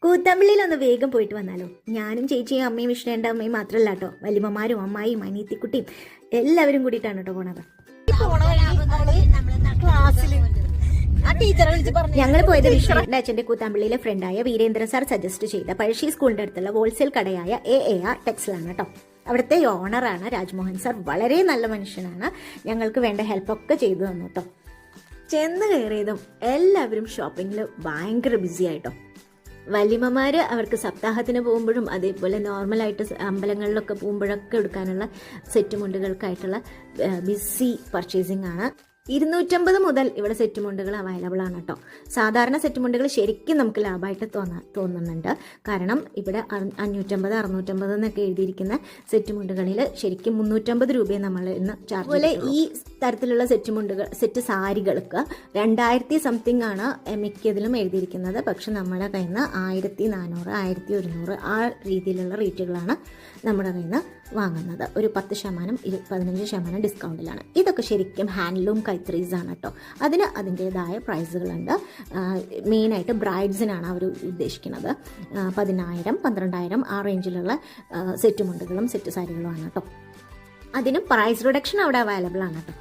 കൂത്തമ്പള്ളിയിലൊന്ന് വേഗം പോയിട്ട് വന്നാലോ? ഞാനും ചേച്ചിയും അമ്മയും വിഷ്ണുവിൻ്റെ അമ്മയും മാത്രമല്ല കേട്ടോ, വലിയമ്മമാരും അമ്മായിയും അനിയത്തിക്കുട്ടിയും എല്ലാവരും കൂടിയിട്ടാണ് കേട്ടോ പോണത്. ഞങ്ങൾ പോയത് വിഷ്ണുവിന്റെ അച്ഛന്റെ കൂത്താമ്പള്ളിയിലെ ഫ്രണ്ടായ വീരേന്ദ്രൻ സാർ സജസ്റ്റ് ചെയ്ത പഴശ്ശി സ്കൂളിന്റെ അടുത്തുള്ള ഹോൾസെയിൽ കടയായ AAR ടെക്സിലാണ് കേട്ടോ. അവിടുത്തെ ഓണറാണ് രാജ്മോഹൻ സാർ. വളരെ നല്ല മനുഷ്യനാണ്. ഞങ്ങൾക്ക് വേണ്ട ഹെൽപ്പൊക്കെ ചെയ്തു തന്നു കേട്ടോ. ചെന്ന് കയറിയതും എല്ലാവരും ഷോപ്പിങ്ങിൽ ഭയങ്കര ബിസി ആയിട്ടോ. വല്യമ്മമാര് അവർക്ക് സപ്താഹത്തിന് പോകുമ്പോഴും അതേപോലെ നോർമലായിട്ട് അമ്പലങ്ങളിലൊക്കെ പോകുമ്പോഴൊക്കെ എടുക്കാനുള്ള സെറ്റ് മുണ്ടുകൾക്കായിട്ടുള്ള ബിസി പർച്ചേസിംഗ് ആണ്. 250 മുതൽ ഇവിടെ സെറ്റ് മുണ്ടുകൾ അവൈലബിൾ ആണ് കേട്ടോ. സാധാരണ സെറ്റ് മുണ്ടുകൾ ശരിക്കും നമുക്ക് ലാഭമായിട്ട് തോന്നുന്നുണ്ട്. കാരണം ഇവിടെ 550, 650 എന്നൊക്കെ എഴുതിയിരിക്കുന്ന സെറ്റ് മുണ്ടുകളിൽ ശരിക്കും 350 രൂപയെ നമ്മൾ ഇന്ന് ചാർജ്. അതുപോലെ ഈ തരത്തിലുള്ള സെറ്റ് സാരികൾക്ക് 2000 സംതിങ് ആണ് മിക്കതിലും എഴുതിയിരിക്കുന്നത്. പക്ഷെ നമ്മുടെ കയ്യിൽ നിന്ന് 1400, 1100 ആ രീതിയിലുള്ള റേറ്റുകളാണ് നമ്മുടെ കയ്യിൽ നിന്ന് വാങ്ങുന്നത്. ഒരു 10%, 15% ഡിസ്കൗണ്ടിലാണ്. ഇതൊക്കെ ശരിക്കും ഹാൻഡ്ലൂം കൈത്തറീസ് ആണ് കേട്ടോ. അതിന് അതിൻ്റെതായ പ്രൈസുകളുണ്ട്. മെയിനായിട്ട് ബ്രൈഡ്സിനാണ് അവർ ഉദ്ദേശിക്കുന്നത്. 10,000, 12,000 ആ റേഞ്ചിലുള്ള സെറ്റ് മുണ്ടുകളും സെറ്റ് സാരികളുമാണ് കേട്ടോ. അതിനും പ്രൈസ് റിഡക്ഷൻ അവിടെ അവൈലബിൾ ആണ് കേട്ടോ.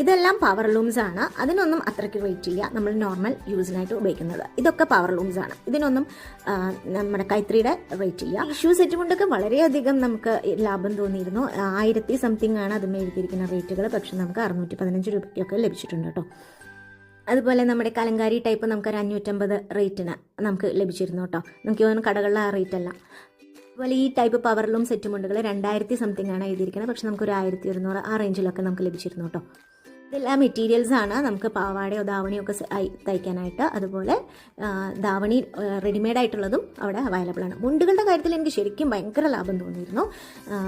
ഇതെല്ലാം പവർ ലൂംസ് ആണ്. അതിനൊന്നും അത്രയ്ക്ക് റേറ്റ് ഇല്ല. നമ്മൾ നോർമൽ യൂസിനായിട്ട് ഉപയോഗിക്കുന്നത് ഇതൊക്കെ പവർ ലൂംസ് ആണ്. ഇതിനൊന്നും നമ്മുടെ കൈത്തറിയുടെ റേറ്റ് ഇല്ല. ഷൂ സെറ്റ് കൊണ്ടൊക്കെ വളരെയധികം നമുക്ക് ലാഭം തോന്നിയിരുന്നു. 1000 സംതിങ് ആണ് അതും എഴുതിയിരിക്കുന്ന റേറ്റുകൾ. പക്ഷെ നമുക്ക് 615 രൂപയ്ക്കൊക്കെ ലഭിച്ചിട്ടുണ്ട് കേട്ടോ. അതുപോലെ നമ്മുടെ കലങ്കാരി ടൈപ്പ് നമുക്ക് 550 റേറ്റിന് നമുക്ക് ലഭിച്ചിരുന്നു കേട്ടോ. നമുക്ക് തോന്നുന്നു കടകളിലെ ആ റേറ്റ് അല്ല. അതുപോലെ ഈ ടൈപ്പ് പവറിലും സെറ്റ് മുണ്ടുകൾ 2000 സംതിങ് ആണ് എഴുതിയിരിക്കുന്നത്. പക്ഷെ നമുക്കൊരു 1100 ആ റേഞ്ചിലൊക്കെ നമുക്ക് ലഭിച്ചിരുന്നു കേട്ടോ. ഇതെല്ലാം മെറ്റീരിയൽസ് ആണ് നമുക്ക് പാവാടയോ ധാവണിയോ ഒക്കെ തയ്ക്കാനായിട്ട്. അതുപോലെ ധാവണി റെഡിമെയ്ഡ് ആയിട്ടുള്ളതും അവിടെ അവൈലബിൾ ആണ്. മുണ്ടുകളുടെ കാര്യത്തിൽ എനിക്ക് ശരിക്കും ഭയങ്കര ലാഭം തോന്നിയിരുന്നു.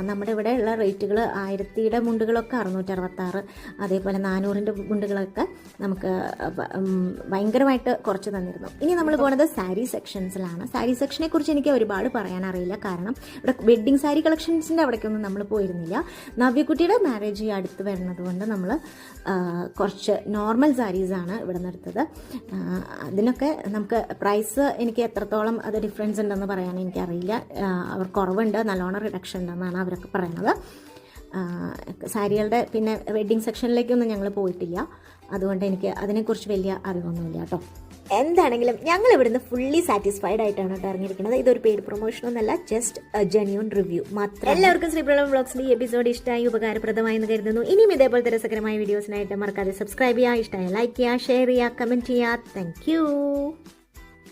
നമ്മുടെ ഇവിടെ ഉള്ള റേറ്റുകൾ 1000 മുണ്ടുകളൊക്കെ 666, അതേപോലെ 400 മുണ്ടുകളൊക്കെ നമുക്ക് ഭയങ്കരമായിട്ട് കുറച്ച് തന്നിരുന്നു. ഇനി നമ്മൾ പോകുന്നത് സാരി സെക്ഷൻസിലാണ്. സാരി സെക്ഷനെ കുറിച്ച് എനിക്ക് ഒരുപാട് പറയാനറിയില്ല. കാരണം ഇവിടെ വെഡ്ഡിങ് സാരി കളക്ഷൻസിൻ്റെ അവിടേക്കൊന്നും നമ്മൾ പോയിരുന്നില്ല. നവ്യക്കുട്ടിയുടെ മാരേജ് അടുത്ത് വരുന്നത് കൊണ്ട് നമ്മൾ കുറച്ച് നോർമൽ സാരീസാണ് ഇവിടെ നിന്ന് എടുത്തത്. അതിനൊക്കെ നമുക്ക് പ്രൈസ് എനിക്ക് എത്രത്തോളം അത് ഡിഫറൻസ് ഉണ്ടെന്ന് പറയാൻ എനിക്കറിയില്ല. അവർ കുറവുണ്ട്, നല്ലോണം റിഡക്ഷൻ ഉണ്ടെന്നാണ് അവരൊക്കെ പറയുന്നത്. സാരികളുടെ പിന്നെ വെഡ്ഡിങ് സെക്ഷനിലേക്കൊന്നും ഞങ്ങൾ പോയിട്ടില്ല. അതുകൊണ്ട് എനിക്ക് അതിനെക്കുറിച്ച് വലിയ അറിവൊന്നുമില്ല കേട്ടോ. എന്താണെങ്കിലും ഞങ്ങൾ ഇവിടുന്ന് ഫുള്ളി സാറ്റിസ്ഫൈഡ് ആയിട്ടാണ് കേട്ടോ ഇറങ്ങിയിരിക്കുന്നത്. ഇതൊരു പെയ്ഡ് പ്രൊമോഷനൊന്നല്ല, ജസ്റ്റ് ജെന്യൂൻ റിവ്യൂ മാത്രം. എല്ലാവർക്കും ശ്രീപ്രളം വ്ളോഗ്സിന്റെ ഈ എപ്പിസോഡ് ഇഷ്ടമായി, ഉപകാരപ്രദമായി എന്ന് കരുതുന്നു. ഇനിയും ഇതേപോലത്തെ രസകരമായ വീഡിയോസിനായിട്ട് മറക്കാതെ സബ്സ്ക്രൈബ് ചെയ്യുക, ഇഷ്ടമായ ലൈക്ക് ചെയ്യുക, ഷെയർ ചെയ്യുക, കമന്റ് ചെയ്യുക. Thank you.